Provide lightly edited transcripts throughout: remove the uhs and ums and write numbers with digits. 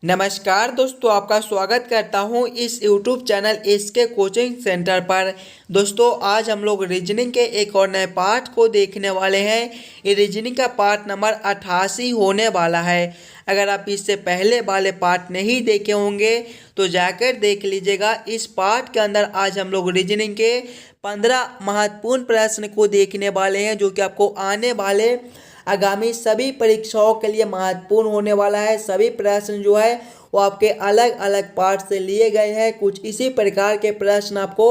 नमस्कार दोस्तों, आपका स्वागत करता हूं इस YouTube चैनल इसके कोचिंग सेंटर पर। दोस्तों, आज हम लोग रीजनिंग के एक और नए पार्ट को देखने वाले हैं। ये रीजनिंग का पार्ट नंबर 88 होने वाला है। अगर आप इससे पहले वाले पार्ट नहीं देखे होंगे तो जाकर देख लीजिएगा। इस पार्ट के अंदर आज हम लोग रीजनिंग के 15 महत्वपूर्ण प्रश्न को देखने वाले हैं, जो कि आपको आने वाले आगामी सभी परीक्षाओं के लिए महत्वपूर्ण होने वाला है। सभी प्रश्न जो है वो आपके अलग अलग पार्ट से लिए गए हैं। कुछ इसी प्रकार के प्रश्न आपको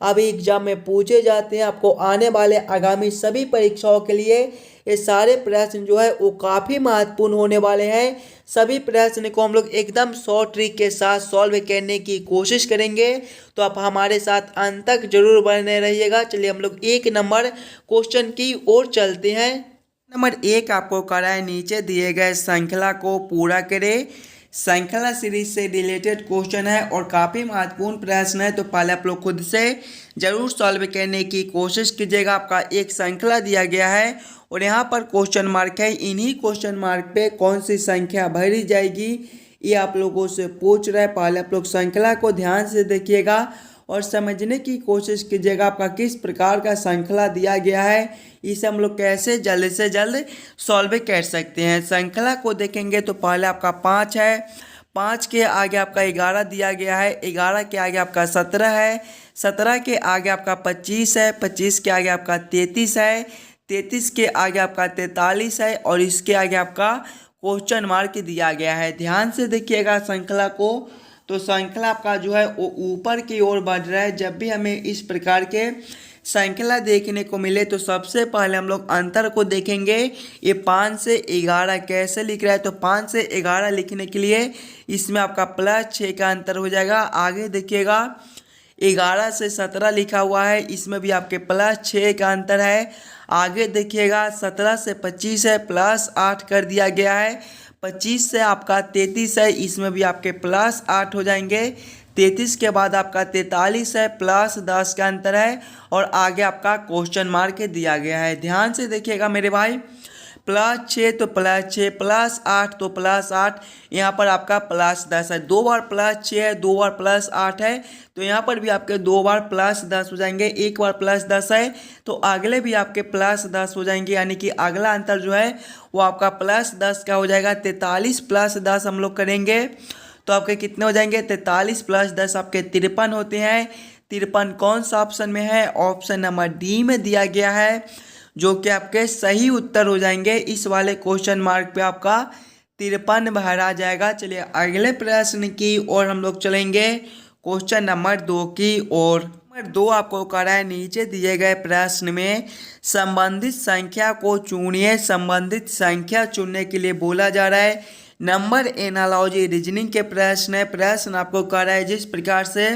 अभी एग्जाम में पूछे जाते हैं। आपको आने वाले आगामी सभी परीक्षाओं के लिए ये सारे प्रश्न जो है वो काफ़ी महत्वपूर्ण होने वाले हैं। सभी प्रश्न को हम लोग एकदम शॉर्ट ट्रिक के साथ सॉल्व करने की कोशिश करेंगे, तो आप हमारे साथ अंत तक जरूर बने रहिएगा। चलिए हम लोग एक नंबर क्वेश्चन की ओर चलते हैं। नंबर एक आपको करा है, नीचे दिए गए श्रृंखला को पूरा करें। श्रृंखला सीरीज से रिलेटेड क्वेश्चन है और काफ़ी महत्वपूर्ण प्रश्न है, तो पहले आप लोग खुद से जरूर सॉल्व करने की कोशिश कीजिएगा। आपका एक श्रृंखला दिया गया है और यहाँ पर क्वेश्चन मार्क है। इन्हीं क्वेश्चन मार्क पे कौन सी संख्या भरी जाएगी ये आप लोगों से पूछ रहा है। पहले आप लोग श्रृंखला को ध्यान से देखिएगा और समझने की कोशिश कीजिएगा आपका किस प्रकार का श्रृंखला दिया गया है, इसे हम लोग कैसे जल्द से जल्द सॉल्व कर सकते हैं। श्रृंखला को देखेंगे तो पहले आपका 5 है, 5 के आगे आपका 11 दिया गया है, 11 के आगे आपका 17 है, 17 के आगे आपका 25 है, 25 के आगे आपका 33 है, 33 के आगे आपका 43 है और इसके आगे आपका क्वेश्चन मार्क दिया गया है। ध्यान से देखिएगा श्रृंखला को, तो श्रृंखला आपका जो है वो ऊपर की ओर बढ़ रहा है। जब भी हमें इस प्रकार के श्रृंखला देखने को मिले तो सबसे पहले हम लोग अंतर को देखेंगे। ये 5 से 11 कैसे लिख रहा है, तो 5 से 11 लिखने के लिए इसमें आपका +6 का अंतर हो जाएगा। आगे देखिएगा 11 से 17 लिखा हुआ है, इसमें भी आपके +6 का अंतर है। आगे देखिएगा 17 से 25 है, +8 कर दिया गया है। 25 से आपका 33 है, इसमें भी आपके +8 हो जाएंगे। 33 के बाद आपका 43 है, +10 का अंतर है और आगे आपका क्वेश्चन मार्क दिया गया है। ध्यान से देखिएगा मेरे भाई, +6 तो +6, +8 तो +8, यहाँ पर आपका +10 है। 2 बार +6 है, 2 बार +8 है, तो यहाँ पर भी आपके 2 बार +10 हो जाएंगे। एक बार +10 है तो अगले भी आपके +10 हो जाएंगे, यानी कि अगला अंतर जो है वो आपका +10 का हो जाएगा। 43 + 10 हम लोग करेंगे तो आपके कितने हो जाएंगे, 43 + 10 आपके 53 होते हैं। 53 कौन सा ऑप्शन में है, ऑप्शन नंबर डी में दिया गया है, जो कि आपके सही उत्तर हो जाएंगे। इस वाले क्वेश्चन मार्क पे आपका 53 भरा जाएगा। चलिए अगले प्रश्न की ओर हम लोग चलेंगे, क्वेश्चन नंबर 2 की ओर। नंबर 2 आपको करा है, नीचे दिए गए प्रश्न में संबंधित संख्या को चुनिए। संबंधित संख्या चुनने के लिए बोला जा रहा है। नंबर एनालॉजी रीजनिंग के प्रश्न है। प्रश्न आपको करा है जिस प्रकार से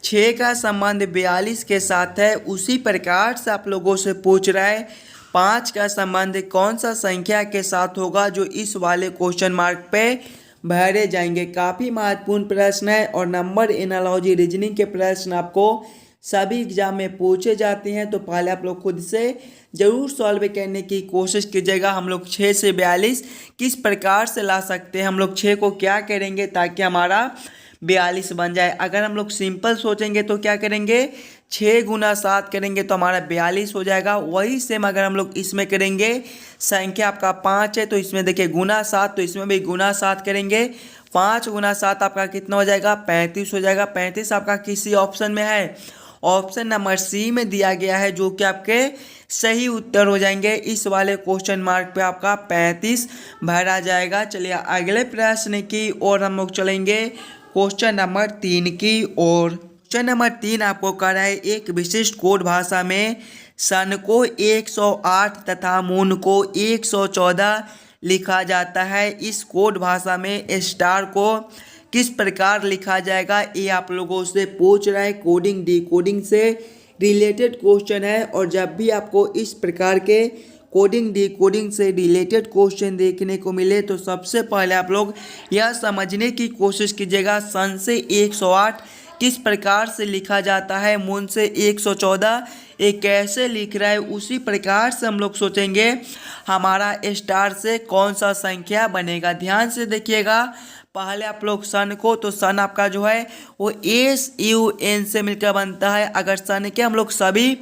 6 का संबंध 42 के साथ है, उसी प्रकार से आप लोगों से पूछ रहा है 5 का संबंध कौन सा संख्या के साथ होगा, जो इस वाले क्वेश्चन मार्क पे भरे जाएंगे। काफ़ी महत्वपूर्ण प्रश्न है और नंबर एनालॉजी रीजनिंग के प्रश्न आपको सभी एग्जाम में पूछे जाते हैं, तो पहले आप लोग खुद से जरूर सॉल्व करने की कोशिश कीजिएगा। हम लोग 6 से 42 किस प्रकार से ला सकते हैं, हम लोग 6 को क्या करेंगे ताकि हमारा 42 बन जाए। अगर हम लोग सिंपल सोचेंगे तो क्या करेंगे, 6 × 7 करेंगे तो हमारा 42 हो जाएगा। वही सेम अगर हम लोग इसमें करेंगे, संख्या आपका 5 है तो इसमें देखिए ×7, तो इसमें भी ×7 करेंगे। 5 × 7 आपका कितना हो जाएगा, 35 हो जाएगा। 35 आपका किसी ऑप्शन में है, ऑप्शन नंबर सी में दिया गया है, जो कि आपके सही उत्तर हो जाएंगे। इस वाले क्वेश्चन मार्क पे आपका 35 भरा जाएगा। चलिए अगले प्रश्न की ओर हम लोग चलेंगे, क्वेश्चन नंबर 3 की ओर। क्वेश्चन नंबर 3 आपको कह रहा है, एक विशिष्ट कोड भाषा में सन को 108 तथा मून को 114 लिखा जाता है। इस कोड भाषा में स्टार को किस प्रकार लिखा जाएगा, ये आप लोगों से पूछ रहा है। कोडिंग डिकोडिंग से रिलेटेड क्वेश्चन है और जब भी आपको इस प्रकार के कोडिंग डिकोडिंग से रिलेटेड क्वेश्चन देखने को मिले तो सबसे पहले आप लोग यह समझने की कोशिश कीजिएगा सन से 108 किस प्रकार से लिखा जाता है। मून से 114 ये कैसे लिख रहा है, उसी प्रकार से हम लोग सोचेंगे हमारा स्टार से कौन सा संख्या बनेगा। ध्यान से देखिएगा, पहले आप लोग सन को, तो सन आपका जो है वो SUN से मिलकर बनता है। अगर सन के हम लोग सभी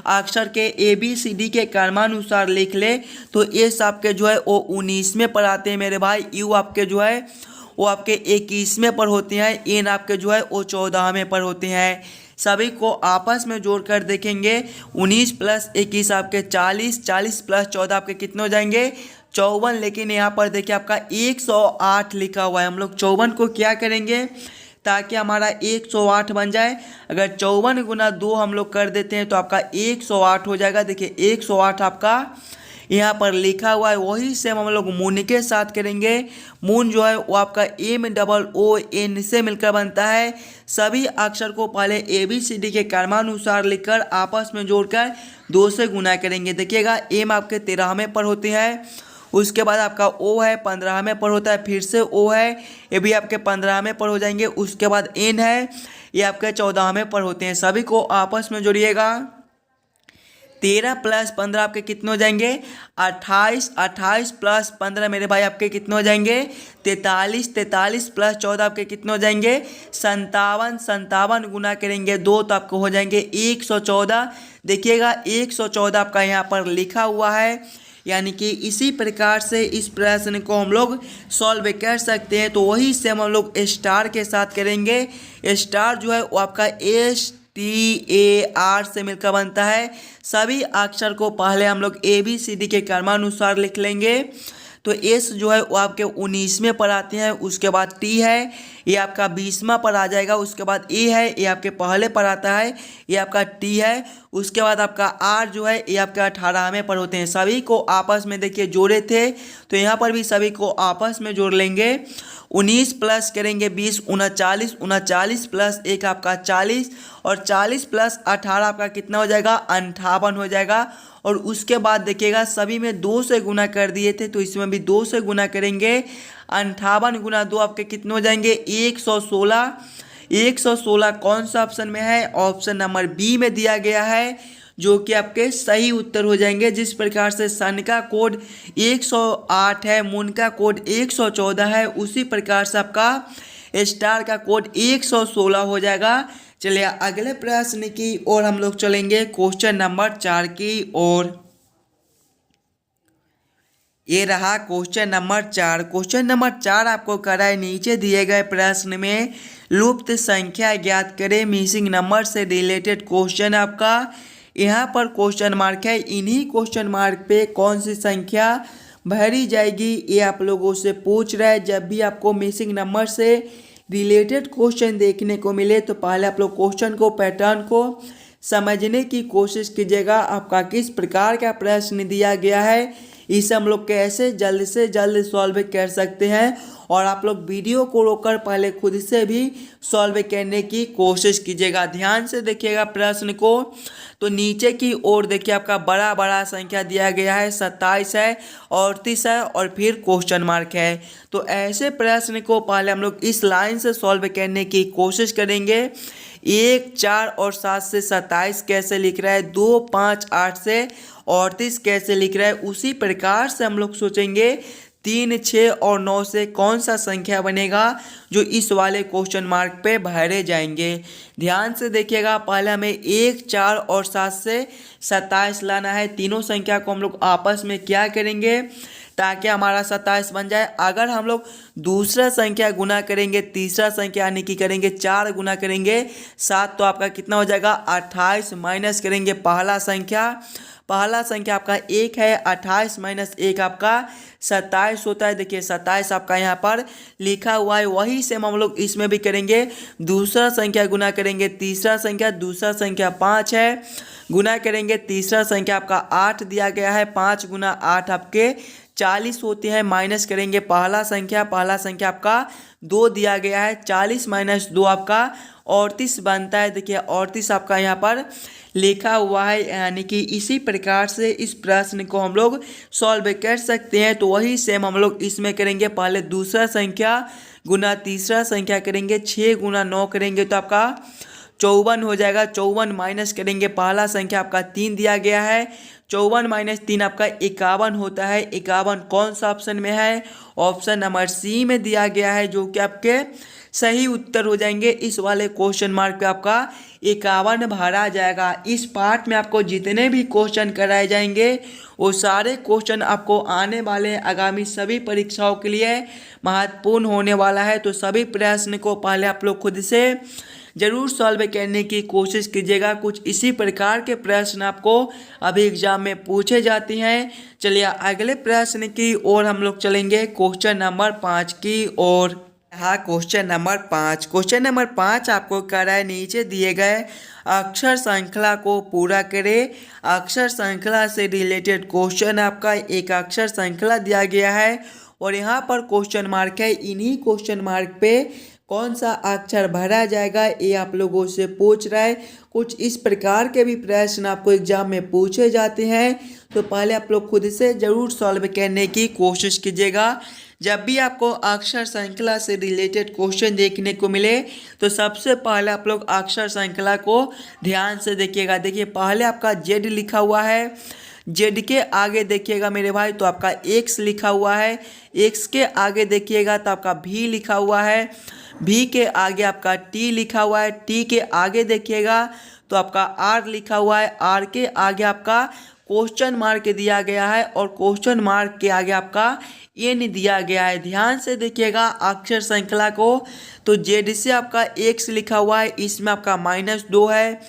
अक्षर के ABCD के क्रमानुसार लिख ले तो एस आपके जो है वो 19वें पर आते हैं मेरे भाई। यू आपके जो है वो आपके 21वें पर होते हैं। एन आपके जो है वो 14वें पर होते हैं। सभी को आपस में जोड़कर देखेंगे, 19 + 21 आपके 40, 40 + 14 आपके कितने हो जाएंगे 54। लेकिन यहाँ पर देखिए आपका 108 लिखा हुआ है। हम लोग 54 को क्या करेंगे ताकि हमारा 108 बन जाए। अगर 54 × 2 हम लोग कर देते हैं तो आपका 108 हो जाएगा। देखिए 108 आपका यहाँ पर लिखा हुआ है। वही सेम हम लोग मून के साथ करेंगे। मून जो है वो आपका MOON से मिलकर बनता है। सभी अक्षर को पहले ABCD के क्रमानुसार लिखकर आपस में जोड़कर 2 से गुना करेंगे। देखिएगा एम आपके 13वें पर होते हैं, उसके बाद आपका ओ है 15वें पर होता है, फिर से ओ है ये भी आपके 15वें पर हो जाएंगे। उसके बाद एन है ये आपके 14वें पर होते हैं। सभी को आपस में जोड़िएगा। 13 + 15 आपके कितने हो जाएंगे 28, 28 + 15 मेरे भाई आपके कितने हो जाएंगे 43, 43 + 14 आपके कितने हो जाएंगे 57, 57 गुना करेंगे 2 तो आपको हो जाएंगे 114। देखिएगा 114 आपका यहाँ पर लिखा हुआ है। यानी कि इसी प्रकार से इस प्रश्न को हम लोग सॉल्व कर सकते हैं। तो वही से हम लोग स्टार के साथ करेंगे। स्टार जो है वो आपका STAR से मिलकर बनता है। सभी अक्षर को पहले हम लोग ABCD के क्रमानुसार लिख लेंगे। तो एस जो है वो आपके 19वें पर आते हैं। उसके बाद टी है ये आपका 20वां पर आ जाएगा। उसके बाद ए है ये आपके पहले पर आता है, ये आपका टी है। उसके बाद आपका आर जो है ये आपके 18वें पर होते हैं। सभी को आपस में देखिए जोड़े थे तो यहाँ पर भी सभी को आपस में जोड़ लेंगे। 19 प्लस करेंगे 20, 39, 39 + 1 आपका 40 और 40 + 18 आपका कितना हो जाएगा 58 हो जाएगा। और उसके बाद देखिएगा सभी में 2 से गुना कर दिए थे तो इसमें भी 2 से गुना करेंगे। 58 × 2 आपके कितने हो जाएंगे 116। 116 कौन सा ऑप्शन में है, ऑप्शन नंबर बी में दिया गया है, जो कि आपके सही उत्तर हो जाएंगे। जिस प्रकार से सन का कोड 108 है, मून का कोड 114 है, उसी प्रकार से आपका स्टार का कोड 116 हो जाएगा। चलिए अगले प्रश्न की ओर हम लोग चलेंगे, क्वेश्चन नंबर 4 की ओर। ये रहा क्वेश्चन नंबर 4। क्वेश्चन नंबर 4 आपको करा है नीचे दिए गए प्रश्न में लुप्त संख्या ज्ञात करें। मिसिंग नंबर से रिलेटेड क्वेश्चन आपका यहाँ पर क्वेश्चन मार्क है। इन्हीं क्वेश्चन मार्क पे कौन सी संख्या भरी जाएगी ये आप लोगों से पूछ रहा है। जब भी आपको मिसिंग नंबर से रिलेटेड क्वेश्चन देखने को मिले तो पहले आप लोग क्वेश्चन को, पैटर्न को समझने की कोशिश कीजिएगा। आपका किस प्रकार का प्रश्न दिया गया है, इसे हम लोग कैसे जल्द से जल्द सॉल्व कर सकते हैं। और आप लोग वीडियो को रोककर पहले खुद से भी सॉल्व करने की कोशिश कीजिएगा। ध्यान से देखिएगा प्रश्न को। तो नीचे की ओर देखिए आपका बड़ा बड़ा संख्या दिया गया है, 27 है, 38 है और फिर क्वेश्चन मार्क है। तो ऐसे प्रश्न को पहले हम लोग इस लाइन से सॉल्व करने की कोशिश करेंगे। 1, 4 और 7 से 27 कैसे लिख रहा है, 2, 5, 8 से 38 कैसे लिख रहा है, उसी प्रकार से हम लोग सोचेंगे 3, 6 और 9 से कौन सा संख्या बनेगा जो इस वाले क्वेश्चन मार्क पे भरे जाएंगे। ध्यान से देखिएगा, पहले हमें 1, 4 और 7 से 27 लाना है। तीनों संख्या को हम लोग आपस में क्या करेंगे ताकि हमारा 27 बन जाए। अगर हम लोग दूसरा संख्या गुना करेंगे, तीसरा संख्या यानी कि करेंगे 4 गुना करेंगे 7 तो आपका कितना हो जाएगा 28, माइनस करेंगे पहला संख्या आपका 1 है, 28 - 1 आपका 27 होता है। देखिए 27 आपका यहाँ पर लिखा हुआ है। वही सेम हम लोग इसमें भी करेंगे। दूसरा संख्या गुना करेंगे तीसरा संख्या, दूसरा संख्या 5 है, गुना करेंगे तीसरा संख्या आपका 8 दिया गया है, 5 × 8 आपके 40 होते हैं, माइनस करेंगे पहला संख्या आपका 2 दिया गया है, 40 माइनस 2 आपका 38 बनता है। देखिए 38 आपका यहाँ पर लिखा हुआ है, यानी कि इसी प्रकार से इस प्रश्न को हम लोग सॉल्व कर सकते हैं। तो वही सेम हम लोग इसमें करेंगे, पहले दूसरा संख्या गुना तीसरा संख्या करेंगे, 6 गुना 9 करेंगे तो आपका 54 हो जाएगा। 54 माइनस करेंगे पहला संख्या आपका 3 दिया गया है, 54 माइनस 3 आपका 51 होता है। 51 कौन सा ऑप्शन में है? ऑप्शन नंबर सी में दिया गया है, जो कि आपके सही उत्तर हो जाएंगे। इस वाले क्वेश्चन मार्क पे आपका 51 भरा जाएगा। इस पार्ट में आपको जितने भी क्वेश्चन कराए जाएंगे वो सारे क्वेश्चन आपको आने वाले आगामी सभी परीक्षाओं के लिए महत्वपूर्ण होने वाला है। तो सभी प्रश्न को पहले आप लोग खुद से जरूर सॉल्व करने की कोशिश कीजिएगा। कुछ इसी प्रकार के प्रश्न आपको अभी एग्जाम में पूछे जाते हैं। चलिए अगले प्रश्न की ओर हम लोग चलेंगे, क्वेश्चन नंबर 5 की ओर। हाँ, क्वेश्चन नंबर 5 आपको कह रहा है, नीचे दिए गए अक्षर श्रृंखला को पूरा करें। अक्षर श्रृंखला से रिलेटेड क्वेश्चन आपका एक अक्षर श्रृंखला दिया गया है और यहाँ पर क्वेश्चन मार्क है। इन्हीं क्वेश्चन मार्क पे कौन सा अक्षर भरा जाएगा ये आप लोगों से पूछ रहा है। कुछ इस प्रकार के भी प्रश्न आपको एग्जाम में पूछे जाते हैं, तो पहले आप लोग खुद से ज़रूर सॉल्व करने की कोशिश कीजिएगा। जब भी आपको अक्षर श्रृंखला से रिलेटेड क्वेश्चन देखने को मिले तो सबसे पहले आप लोग अक्षर श्रृंखला को ध्यान से देखिएगा। देखिए पहले आपका जेड लिखा हुआ है, जेड के आगे देखिएगा मेरे भाई तो आपका एक्स लिखा हुआ है, एक्स के आगे देखिएगा तो आपका भी लिखा हुआ है, भी के आगे आपका टी लिखा हुआ है, टी के आगे देखिएगा तो आपका आर लिखा हुआ है, आर के आगे आपका क्वेश्चन मार्क दिया गया है और क्वेश्चन मार्क के आगे आपका एन दिया गया है। ध्यान से देखिएगा अक्षर श्रृंखला को। तो जेड से आपका एक्स लिखा हुआ है, इसमें आपका -2 है,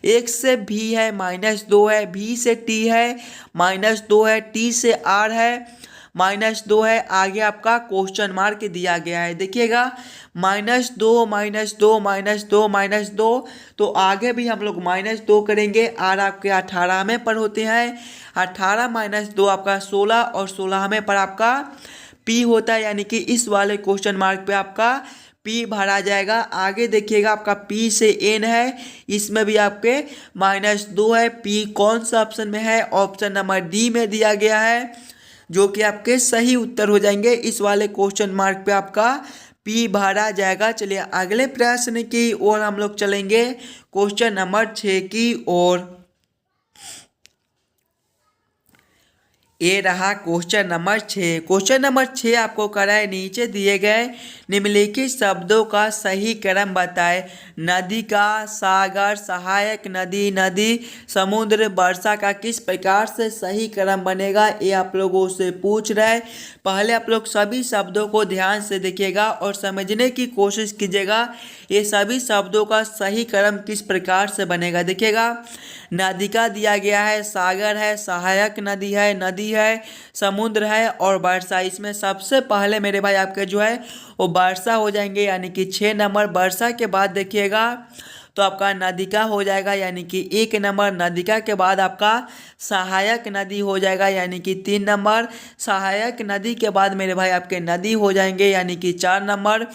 एक्स से भी है -2 है, भी से टी है -2 है, टी से आर है -2 है, आगे आपका क्वेश्चन मार्क दिया गया है। देखिएगा -2 -2 -2 -2, तो आगे भी हम लोग -2 करेंगे। आर आपके 18 में पर होते हैं, 18 -2 आपका 16 और 16 में पर आपका पी होता है, यानी कि इस वाले क्वेश्चन मार्क पे आपका पी भरा जाएगा। आगे देखिएगा आपका पी से एन है, इसमें भी आपके -2 है। पी कौन सा ऑप्शन में है? ऑप्शन नंबर डी में दिया गया है, जो कि आपके सही उत्तर हो जाएंगे। इस वाले क्वेश्चन मार्क पे आपका पी भरा जाएगा। चलिए अगले प्रश्न की ओर हम लोग चलेंगे, क्वेश्चन नंबर 6 की ओर। ये रहा क्वेश्चन नंबर 6। क्वेश्चन नंबर 6 आपको करा है, नीचे दिए गए निम्नलिखित शब्दों का सही क्रम बताएं। नदी का, सागर, सहायक नदी, नदी, समुद्र, वर्षा का किस प्रकार से सही क्रम बनेगा ये आप लोगों से पूछ रहा है। पहले आप लोग सभी शब्दों को ध्यान से देखिएगा और समझने की कोशिश कीजिएगा ये सभी शब्दों का सही क्रम किस प्रकार से बनेगा। देखिएगा नदी का दिया गया है, सागर है, सहायक नदी है, नदी है, समुद्र है और वर्षा। इसमें सबसे पहले मेरे भाई आपके जो है वो वर्षा हो जाएंगे, यानी कि 6 नंबर। वर्षा के बाद देखिएगा तो आपका नदिका हो जाएगा, यानी कि 1 नंबर। नदिका के बाद आपका सहायक नदी हो जाएगा, यानी कि 3 नंबर। सहायक नदी के बाद मेरे भाई आपके नदी हो जाएंगे, यानी कि 4 नंबर।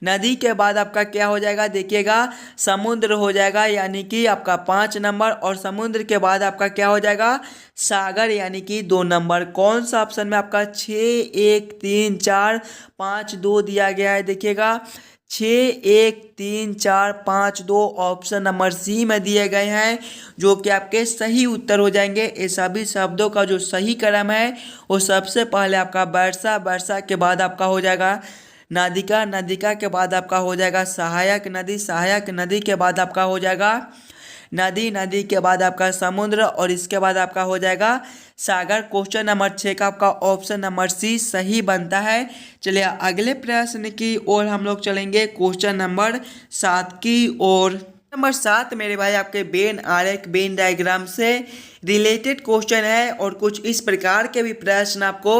नदी के बाद आपका क्या हो जाएगा? देखिएगा समुद्र हो जाएगा, यानी कि आपका 5 नंबर। और समुद्र के बाद आपका क्या हो जाएगा? सागर, यानी कि 2 नंबर। कौन सा ऑप्शन में आपका 6 1 3 4 5 2 दिया गया है? देखिएगा 6 1 3 4 5 2 ऑप्शन नंबर सी में दिए गए हैं, जो कि आपके सही उत्तर हो जाएंगे। ये सभी शब्दों का जो सही क्रम है वो सबसे पहले आपका वर्षा, वर्षा के बाद आपका हो जाएगा नदिका, नदिका के बाद आपका हो जाएगा सहायक नदी, सहायक नदी के बाद आपका हो जाएगा नदी, नदी के बाद आपका समुद्र और इसके बाद आपका हो जाएगा सागर। क्वेश्चन नंबर 6 का आपका ऑप्शन नंबर सी सही बनता है। चलिए अगले प्रश्न की ओर हम लोग चलेंगे, क्वेश्चन नंबर 7 की ओर। नंबर 7 मेरे भाई आपके वेन आरेख वेन डायग्राम से रिलेटेड क्वेश्चन है और कुछ इस प्रकार के भी प्रश्न आपको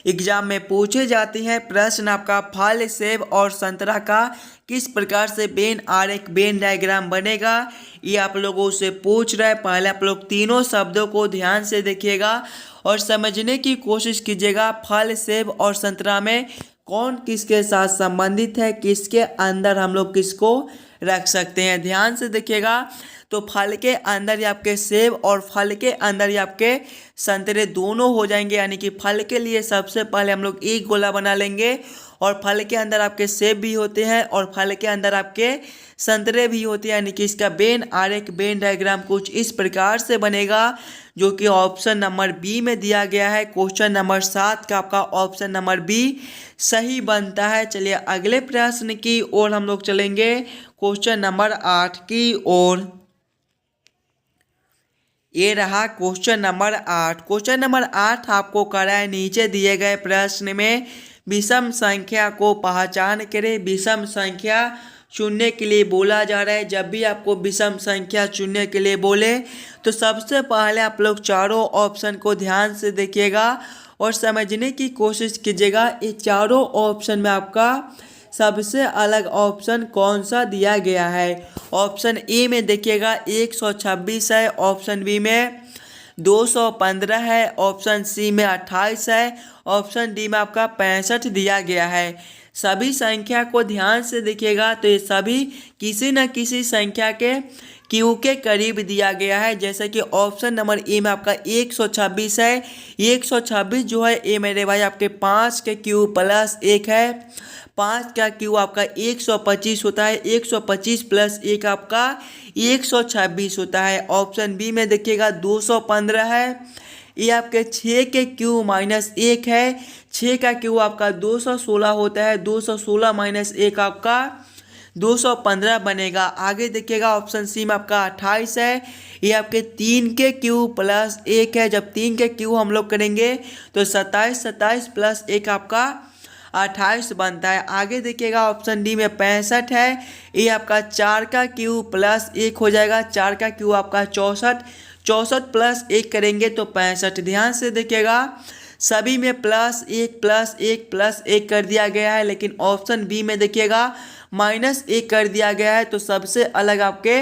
एग्जाम में पूछे जाते हैं। प्रश्न आपका फल सेब और संतरा का किस प्रकार से वेन आरेख वेन डायग्राम बनेगा, ये आप लोगों से पूछ रहा है। पहले आप लोग तीनों शब्दों को ध्यान से देखिएगा और समझने की कोशिश कीजिएगा। फल सेब और संतरा में कौन किसके साथ संबंधित है, किसके अंदर हम लोग किसको रख सकते हैं, ध्यान से देखिएगा। तो फल के अंदर ही आपके सेब और फल के अंदर ही आपके संतरे दोनों हो जाएंगे। यानी कि फल के लिए सबसे पहले हम लोग एक गोला बना लेंगे और फल के अंदर आपके सेब भी होते हैं और फल के अंदर आपके संतरे भी होते हैं। यानी कि इसका वेन आरेख वेन डायग्राम कुछ इस प्रकार से बनेगा, जो कि ऑप्शन नंबर बी में दिया गया है। क्वेश्चन नंबर 7 का आपका ऑप्शन नंबर बी सही बनता है। चलिए अगले प्रश्न की ओर हम लोग चलेंगे, क्वेश्चन नंबर 8 की ओर। ये रहा क्वेश्चन नंबर 8। क्वेश्चन नंबर 8 आपको करा है नीचे दिए गए प्रश्न में विषम संख्या को पहचान करें। विषम संख्या चुनने के लिए बोला जा रहा है। जब भी आपको विषम संख्या चुनने के लिए बोले तो सबसे पहले आप लोग चारों ऑप्शन को ध्यान से देखिएगा और समझने की कोशिश कीजिएगा। ये चारों ऑप्शन में आपका सबसे अलग ऑप्शन कौन सा दिया गया है। ऑप्शन ए में देखिएगा 126 है, ऑप्शन बी में 215 है, ऑप्शन सी में 28 है, ऑप्शन डी में आपका 65 दिया गया है। सभी संख्या को ध्यान से देखिएगा तो ये सभी किसी न किसी संख्या के क्यू के करीब दिया गया है। जैसे कि ऑप्शन नंबर ए में आपका 126 है। 126 जो है ए मेरे भाई आपके 5 के क्यू प्लस 1 है। 5 का क्यू आपका 125 होता है। 125 प्लस 1 आपका 126 होता है। ऑप्शन बी में देखिएगा 215 है। ये आपके 6 के क्यू माइनस 1 है। 6 का क्यू आपका 216 होता है। 216 माइनस 1 आपका 215 बनेगा। आगे देखिएगा ऑप्शन सी में आपका 28 है। ये आपके 3 के क्यू प्लस 1 है। जब 3 के क्यू हम लोग करेंगे तो 27 प्लस 1 आपका 28 बनता है। आगे देखिएगा ऑप्शन डी में 65 है। ये आपका 4 का क्यू प्लस 1 हो जाएगा। 4 का क्यू आपका 64 प्लस 1 करेंगे तो 65। ध्यान से देखिएगा सभी में प्लस 1 प्लस 1 प्लस 1 कर दिया गया है, लेकिन ऑप्शन बी में देखिएगा माइनस 1 कर दिया गया है। तो सबसे अलग आपके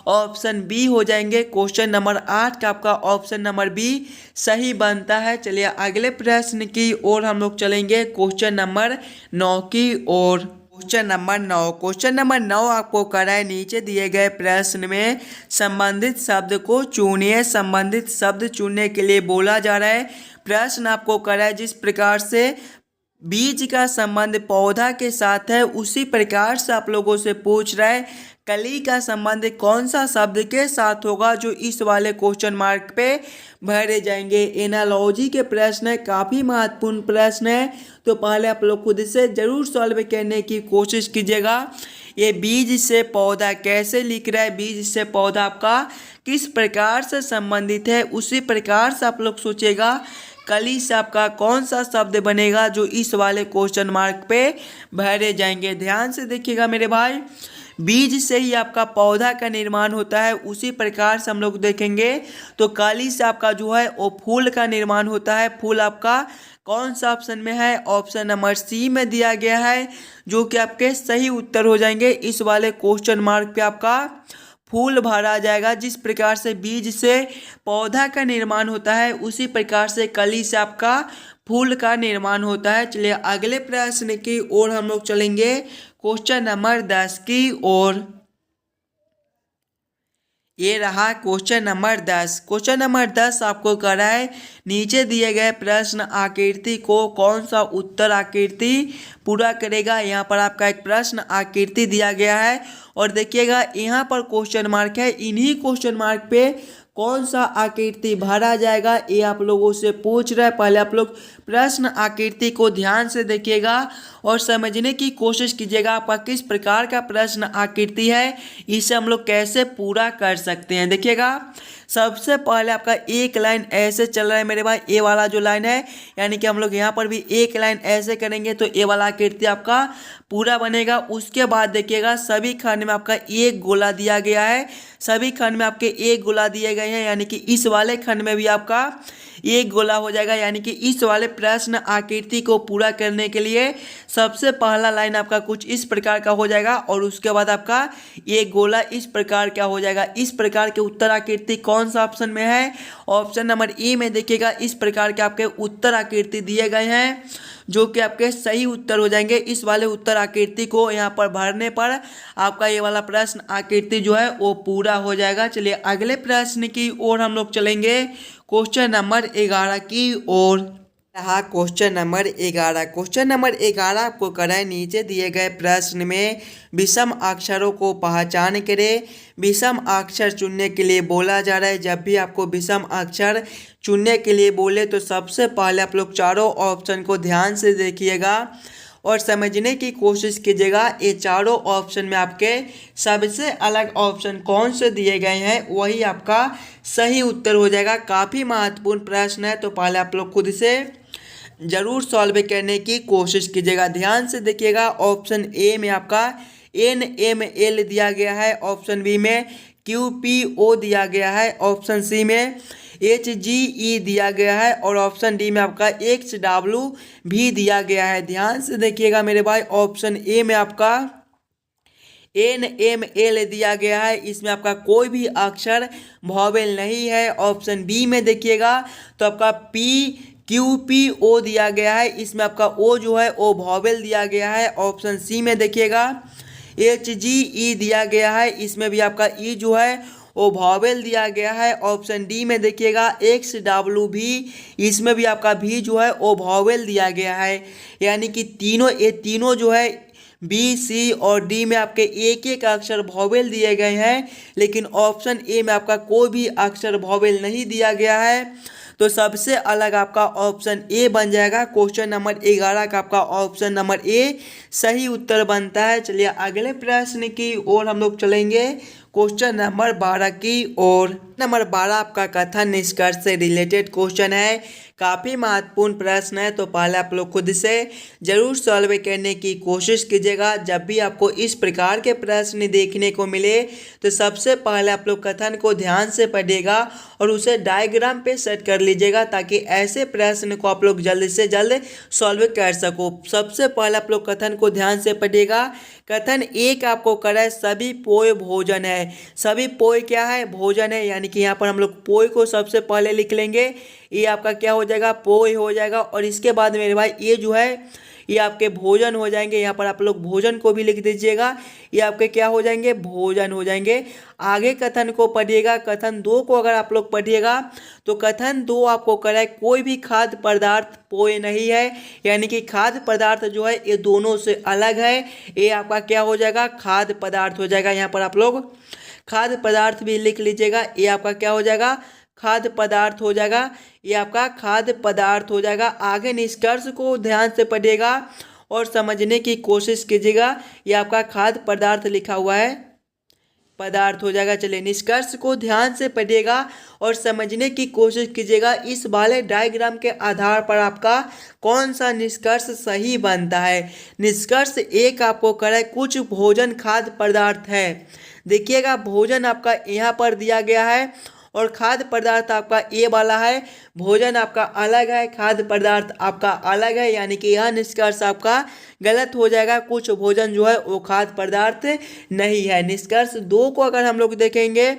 ऑप्शन बी हो जाएंगे। क्वेश्चन नंबर 8 का आपका ऑप्शन नंबर बी सही बनता है। चलिए अगले प्रश्न की ओर हम लोग चलेंगे, क्वेश्चन नंबर 9 की ओर। क्वेश्चन नंबर 9 आपको करा है नीचे दिए गए प्रश्न में संबंधित शब्द को चुनिए। संबंधित शब्द चुनने के लिए बोला जा रहा है। प्रश्न आपको करा है जिस प्रकार से बीज का संबंध पौधा के साथ है उसी प्रकार से आप लोगों से पूछ रहा है कली का संबंध कौन सा शब्द के साथ होगा, जो इस वाले क्वेश्चन मार्क पे भरे जाएंगे। एनालॉजी के प्रश्न है, काफ़ी महत्वपूर्ण प्रश्न है, तो पहले आप लोग खुद से जरूर सॉल्व करने की कोशिश कीजिएगा। ये बीज से पौधा कैसे लिख रहा है, बीज से पौधा आपका किस प्रकार से संबंधित है, उसी प्रकार से आप लोग सोचिएगा कली से आपका कौन सा शब्द बनेगा जो इस वाले क्वेश्चन मार्क पे भरे जाएंगे। ध्यान से देखिएगा मेरे भाई, बीज से ही आपका पौधा का निर्माण होता है, उसी प्रकार से हम लोग देखेंगे तो कली से आपका जो है वो फूल का निर्माण होता है। फूल आपका कौन सा ऑप्शन में है, ऑप्शन नंबर सी में दिया गया है, जो कि आपके सही उत्तर हो जाएंगे। इस वाले क्वेश्चन मार्क पे आपका फूल भरा जाएगा। जिस प्रकार से बीज से पौधा का निर्माण होता है उसी प्रकार से कली से आपका फूल का निर्माण होता है। चलिए अगले प्रश्न की ओर हम लोग चलेंगे, क्वेश्चन नंबर 10 की ओर। ये रहा क्वेश्चन नंबर 10। क्वेश्चन नंबर 10 आपको करा है नीचे दिए गए प्रश्न आकृति को कौन सा उत्तर आकृति पूरा करेगा। यहाँ पर आपका एक प्रश्न आकृति दिया गया है और देखिएगा यहाँ पर क्वेश्चन मार्क है। इन्हीं क्वेश्चन मार्क पे कौन सा आकृति भरा जाएगा ये आप लोगों से पूछ रहा है। पहले आप लोग प्रश्न आकृति को ध्यान से देखिएगा और समझने की कोशिश कीजिएगा आपका किस प्रकार का प्रश्न आकृति है, इसे हम लोग कैसे पूरा कर सकते हैं। देखिएगा सबसे पहले आपका एक लाइन ऐसे चल रहा है मेरे भाई, ए वाला जो लाइन है, यानी कि हम लोग यहाँ पर भी एक लाइन ऐसे करेंगे तो ए वाला आकृति आपका पूरा बनेगा। उसके बाद देखिएगा सभी खंड में आपका एक गोला दिया गया है, सभी खंड में आपके एक गोला दिए गए हैं, यानी कि इस वाले खंड में भी आपका एक गोला हो जाएगा। यानी कि इस वाले प्रश्न आकृति को पूरा करने के लिए सबसे पहला लाइन आपका कुछ इस प्रकार का हो जाएगा और उसके बाद आपका एक गोला इस प्रकार का हो जाएगा। इस प्रकार के उत्तर आकृति कौन सा ऑप्शन में है? ऑप्शन नंबर ए में देखिएगा इस प्रकार के आपके उत्तर आकृति दिए गए हैं, जो कि आपके सही उत्तर हो जाएंगे। इस वाले उत्तर आकृति को यहाँ पर भरने पर आपका ये वाला प्रश्न आकृति जो है वो पूरा हो जाएगा। चलिए अगले प्रश्न की ओर हम लोग चलेंगे, क्वेश्चन नंबर 11 की ओर। रहा क्वेश्चन नंबर 11। क्वेश्चन नंबर 11 आपको कराए नीचे दिए गए प्रश्न में विषम अक्षरों को पहचान करें। विषम अक्षर चुनने के लिए बोला जा रहा है। जब भी आपको विषम अक्षर चुनने के लिए बोले तो सबसे पहले आप लोग चारों ऑप्शन को ध्यान से देखिएगा और समझने की कोशिश कीजिएगा। ये चारों ऑप्शन में आपके सबसे अलग ऑप्शन कौन से दिए गए हैं वही आपका सही उत्तर हो जाएगा। काफ़ी महत्वपूर्ण प्रश्न है, तो पहले आप लोग खुद से ज़रूर सॉल्व करने की कोशिश कीजिएगा। ध्यान से देखिएगा, ऑप्शन ए में आपका NML दिया गया है, ऑप्शन बी में QPO दिया गया है, ऑप्शन सी में HGE दिया गया है और ऑप्शन डी में आपका XW भी दिया गया है। ध्यान से देखिएगा मेरे भाई, ऑप्शन ए में आपका NML दिया गया है, इसमें आपका कोई भी अक्षर वॉवेल नहीं है। ऑप्शन बी में देखिएगा तो आपका PQPO दिया गया है, इसमें आपका ओ जो है वो वॉवेल दिया गया है। ऑप्शन सी में देखिएगा HGE दिया गया है, इसमें भी आपका ई जो है वो वॉवेल दिया गया है। ऑप्शन डी में देखिएगा XW भी, इसमें भी आपका भी जो है वो वॉवेल दिया गया है। यानी कि ये तीनों जो है बी, सी और डी में आपके एक एक अक्षर वॉवेल दिए गए हैं, लेकिन ऑप्शन ए में आपका कोई भी अक्षर वॉवेल नहीं दिया गया है। तो सबसे अलग आपका ऑप्शन ए बन जाएगा। क्वेश्चन नंबर 11 का आपका ऑप्शन नंबर ए सही उत्तर बनता है। चलिए अगले प्रश्न की ओर हम लोग चलेंगे, क्वेश्चन नंबर 12 की ओर। नंबर 12 आपका कथन निष्कर्ष से रिलेटेड क्वेश्चन है, काफ़ी महत्वपूर्ण प्रश्न है, तो पहले आप लोग खुद से ज़रूर सॉल्व करने की कोशिश कीजिएगा। जब भी आपको इस प्रकार के प्रश्न देखने को मिले तो सबसे पहले आप लोग कथन को ध्यान से पढ़िएगा और उसे डायग्राम पे सेट कर लीजिएगा, ताकि ऐसे प्रश्न को आप लोग जल्द से जल्द सॉल्व कर सको। सबसे पहले आप लोग कथन को ध्यान से पढ़िएगा। कथन एक आपको कराए सभी पोय भोजन है। सभी पोय क्या है? भोजन है, यानी कि यहाँ पर हम लोग पोय को सबसे पहले लिख लेंगे। ये आपका क्या हो जाएगा? पोय हो जाएगा। और इसके बाद मेरे भाई ये जो है ये आपके भोजन हो जाएंगे। यहाँ पर आप लोग भोजन को भी लिख दीजिएगा, ये आपके क्या हो जाएंगे? भोजन हो जाएंगे। आगे कथन को पढ़िएगा। कथन 2 को अगर आप लोग पढ़िएगा तो कथन 2 आपको कराए कोई भी खाद्य पदार्थ पोय नहीं है, यानी कि खाद्य पदार्थ जो है ये दोनों से अलग है। ये आपका क्या हो जाएगा? खाद्य पदार्थ हो जाएगा। यहाँ पर आप लोग खाद्य पदार्थ भी लिख लीजिएगा, ये आपका क्या हो जाएगा? खाद्य पदार्थ हो जाएगा। ये आपका खाद्य पदार्थ हो जाएगा। आगे निष्कर्ष को ध्यान से पढ़िएगा और समझने की कोशिश कीजिएगा। ये आपका खाद्य पदार्थ लिखा हुआ है, पदार्थ हो जाएगा। चलिए निष्कर्ष को ध्यान से पढ़िएगा और समझने की कोशिश कीजिएगा। इस वाले डायग्राम के आधार पर आपका कौन सा निष्कर्ष सही बनता है। निष्कर्ष एक आपको कराए कुछ भोजन खाद्य पदार्थ है। देखिएगा भोजन आपका यहाँ पर दिया गया है और खाद्य पदार्थ आपका ए वाला है, भोजन आपका अलग है, खाद्य पदार्थ आपका अलग है, यानी कि यह निष्कर्ष आपका गलत हो जाएगा। कुछ भोजन जो है वो खाद्य पदार्थ नहीं है। निष्कर्ष 2 को अगर हम लोग देखेंगे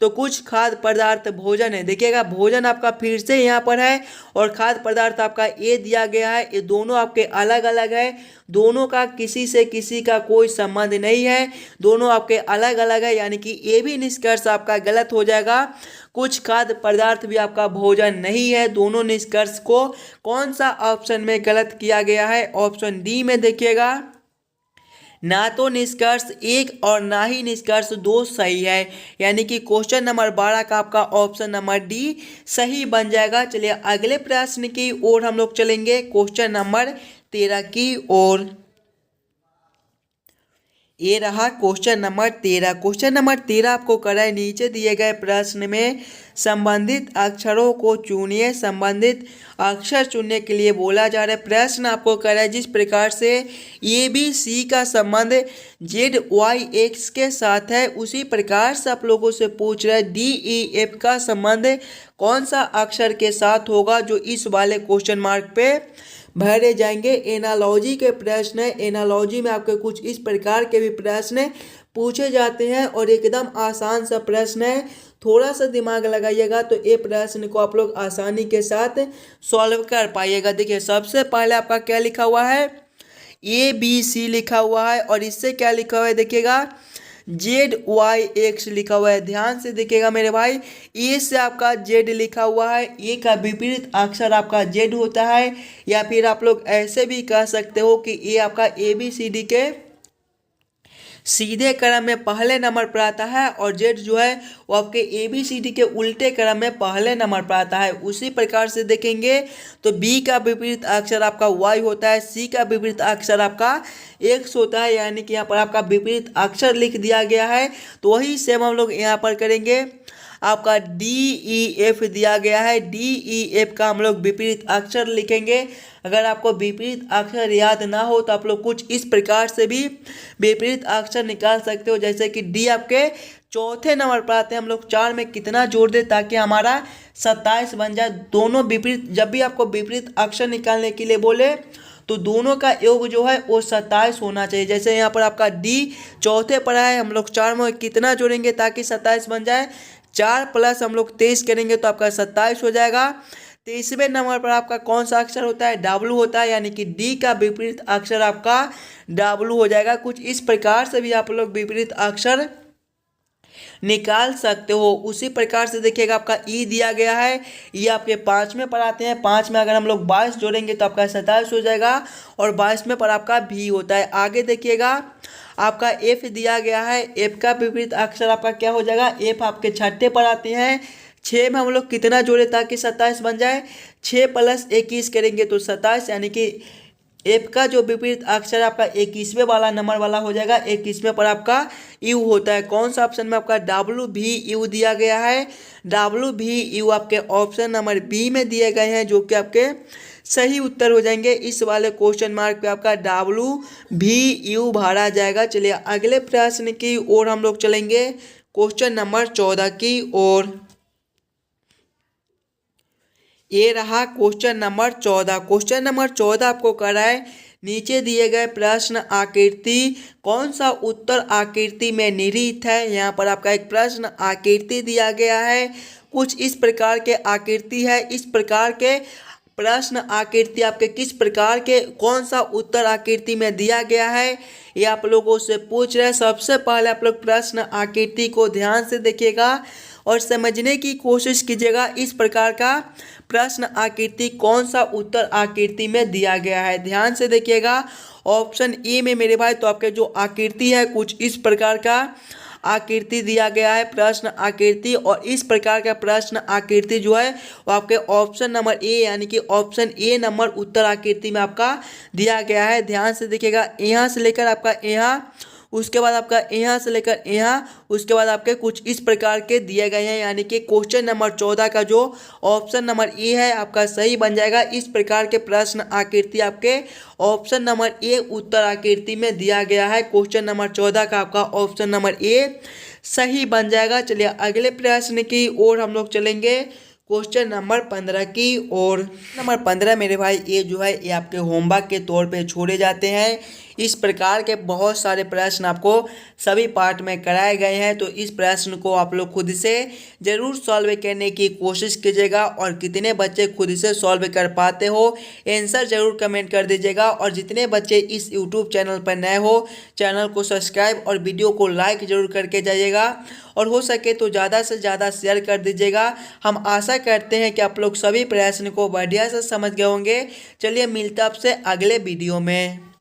तो कुछ खाद्य पदार्थ भोजन है। देखिएगा भोजन आपका फिर से यहाँ पर है और खाद्य पदार्थ आपका ए दिया गया है। ये दोनों आपके अलग अलग है, दोनों का किसी से किसी का कोई संबंध नहीं है, दोनों आपके अलग अलग है, यानी कि ये भी निष्कर्ष आपका गलत हो जाएगा। कुछ खाद्य पदार्थ भी आपका भोजन नहीं है। दोनों निष्कर्ष को कौन सा ऑप्शन में गलत किया गया है? ऑप्शन डी में देखिएगा, ना तो निष्कर्ष 1 और ना ही निष्कर्ष 2 सही है, यानी कि क्वेश्चन नंबर 12 का आपका ऑप्शन नंबर डी सही बन जाएगा। चलिए अगले प्रश्न की ओर हम लोग चलेंगे, क्वेश्चन नंबर 13 की ओर। ये रहा क्वेश्चन नंबर 13। क्वेश्चन नंबर 13 आपको करा है, नीचे दिए गए प्रश्न में संबंधित अक्षरों को चुनिए। संबंधित अक्षर चुनने के लिए बोला जा रहा है। प्रश्न आपको करा है जिस प्रकार से ए बी सी का संबंध जेड वाई एक्स के साथ है, उसी प्रकार से आप लोगों से पूछ रहा है डी ई एफ का संबंध कौन सा अक्षर के साथ होगा, जो इस वाले क्वेश्चन मार्क पे भरे जाएंगे। एनालॉजी के प्रश्न है। एनालॉजी में आपके कुछ इस प्रकार के भी प्रश्न पूछे जाते हैं और एकदम आसान सा प्रश्न है। थोड़ा सा दिमाग लगाइएगा तो ये प्रश्न को आप लोग आसानी के साथ सॉल्व कर पाइएगा। देखिए सबसे पहले आपका क्या लिखा हुआ है, ए बी सी लिखा हुआ है और इससे क्या लिखा हुआ है देखिएगा, जेड वाई एक्स लिखा हुआ है। ध्यान से देखिएगा मेरे भाई, ए से आपका जेड लिखा हुआ है, ए का विपरीत अक्षर आपका जेड होता है, या फिर आप लोग ऐसे भी कह सकते हो कि ए आपका ए बी सी डी के सीधे क्रम में पहले नंबर पर आता है और जेड जो है वो आपके ए बी सी डी के उल्टे क्रम में पहले नंबर पर आता है। उसी प्रकार से देखेंगे तो बी का विपरीत अक्षर आपका वाई होता है, सी का विपरीत अक्षर आपका एक्स होता है, यानी कि यहाँ पर आपका विपरीत अक्षर लिख दिया गया है। तो वही सेम हम लोग यहाँ पर करेंगे। आपका डी ई एफ दिया गया है, डी ई एफ का हम लोग विपरीत अक्षर लिखेंगे। अगर आपको विपरीत अक्षर याद ना हो तो आप लोग कुछ इस प्रकार से भी विपरीत अक्षर निकाल सकते हो, जैसे कि डी आपके चौथे नंबर पर आते हैं। हम लोग 4 में कितना जोड़ दे ताकि हमारा 27 बन जाए। दोनों विपरीत, जब भी आपको विपरीत अक्षर निकालने के लिए बोले तो दोनों का योग जो है वो 27 होना चाहिए। जैसे यहाँ पर आपका डी चौथे पर है, हम लोग 4 में कितना जोड़ेंगे ताकि 27 बन जाए, 4 प्लस हम लोग 23 करेंगे तो आपका 27 हो जाएगा। 23वें नंबर पर आपका कौन सा अक्षर होता है, डब्लू होता है, यानी कि डी का विपरीत अक्षर आपका डब्लू हो जाएगा। कुछ इस प्रकार से भी आप लोग विपरीत अक्षर निकाल सकते हो। उसी प्रकार से देखिएगा आपका ई दिया गया है, ये आपके 5वें पर आते हैं। 5 में अगर हम लोग 22 जोड़ेंगे तो आपका 27 हो जाएगा और 22वें पर आपका भी होता है। आगे देखिएगा आपका एफ दिया गया है, एफ का विपरीत अक्षर आपका क्या हो जाएगा, एफ आपके 6ठे पर आते हैं। 6 में हम लोग कितना जोड़े ताकि 27 बन जाए, 6 प्लस 21 करेंगे तो 27, यानी कि एफ का जो विपरीत अक्षर आपका 21वें वाला नंबर वाला हो जाएगा। 21वें पर आपका यू होता है। कौन सा ऑप्शन में आपका डब्लू भी यू दिया गया है, डब्लू भी यू आपके ऑप्शन नंबर बी में दिए गए हैं, जो कि आपके सही उत्तर हो जाएंगे। इस वाले क्वेश्चन मार्क पे आपका डब्लू भी यू भरा जाएगा। चलिए अगले प्रश्न की ओर हम लोग चलेंगे, क्वेश्चन नंबर 14 की ओर। ये रहा क्वेश्चन नंबर 14। क्वेश्चन नंबर 14 आपको करा है, नीचे दिए गए प्रश्न आकृति कौन सा उत्तर आकृति में निहित है। यहाँ पर आपका एक प्रश्न आकृति दिया गया है। कुछ इस प्रकार के आकृति है। इस प्रकार के प्रश्न आकृति आपके किस प्रकार के कौन सा उत्तर आकृति में दिया गया है, ये आप लोगों से पूछ रहे हैं। सबसे पहले आप लोग प्रश्न आकृति को ध्यान से देखिएगा और समझने की कोशिश कीजिएगा। इस प्रकार का प्रश्न आकृति कौन सा उत्तर आकृति में दिया गया है, ध्यान से देखिएगा। ऑप्शन ए में मेरे भाई तो आपके जो आकृति है कुछ इस प्रकार का आकृति दिया गया है, प्रश्न आकृति। और इस प्रकार का प्रश्न आकृति जो है वो आपके ऑप्शन नंबर ए, यानी कि ऑप्शन ए नंबर उत्तर आकृति में आपका दिया गया है। ध्यान से देखिएगा, यहाँ से लेकर आपका यहाँ, उसके बाद आपका यहाँ से लेकर यहाँ, उसके बाद आपके कुछ इस प्रकार के दिए गए हैं, यानी कि क्वेश्चन नंबर 14 का जो ऑप्शन नंबर ए है आपका सही बन जाएगा। इस प्रकार के प्रश्न आकृति आपके ऑप्शन नंबर ए उत्तर आकृति में दिया गया है। क्वेश्चन नंबर 14 का आपका ऑप्शन नंबर ए सही बन जाएगा। चलिए अगले प्रश्न की ओर हम लोग चलेंगे, क्वेश्चन नंबर 15 की ओर। नंबर 15 मेरे भाई ये जो है ये आपके होमवर्क के तौर पे छोड़े जाते हैं। इस प्रकार के बहुत सारे प्रश्न आपको सभी पार्ट में कराए गए हैं, तो इस प्रश्न को आप लोग खुद से ज़रूर सॉल्व करने की कोशिश कीजिएगा। और कितने बच्चे खुद से सॉल्व कर पाते हो आंसर ज़रूर कमेंट कर दीजिएगा। और जितने बच्चे इस यूट्यूब चैनल पर नए हो चैनल को सब्सक्राइब और वीडियो को लाइक ज़रूर करके जाइएगा, और हो सके तो ज़्यादा से ज़्यादा शेयर कर दीजिएगा। हम आशा करते हैं कि आप लोग सभी प्रश्न को बढ़िया से समझ गए होंगे। चलिए मिलते हैं आपसे अगले वीडियो में।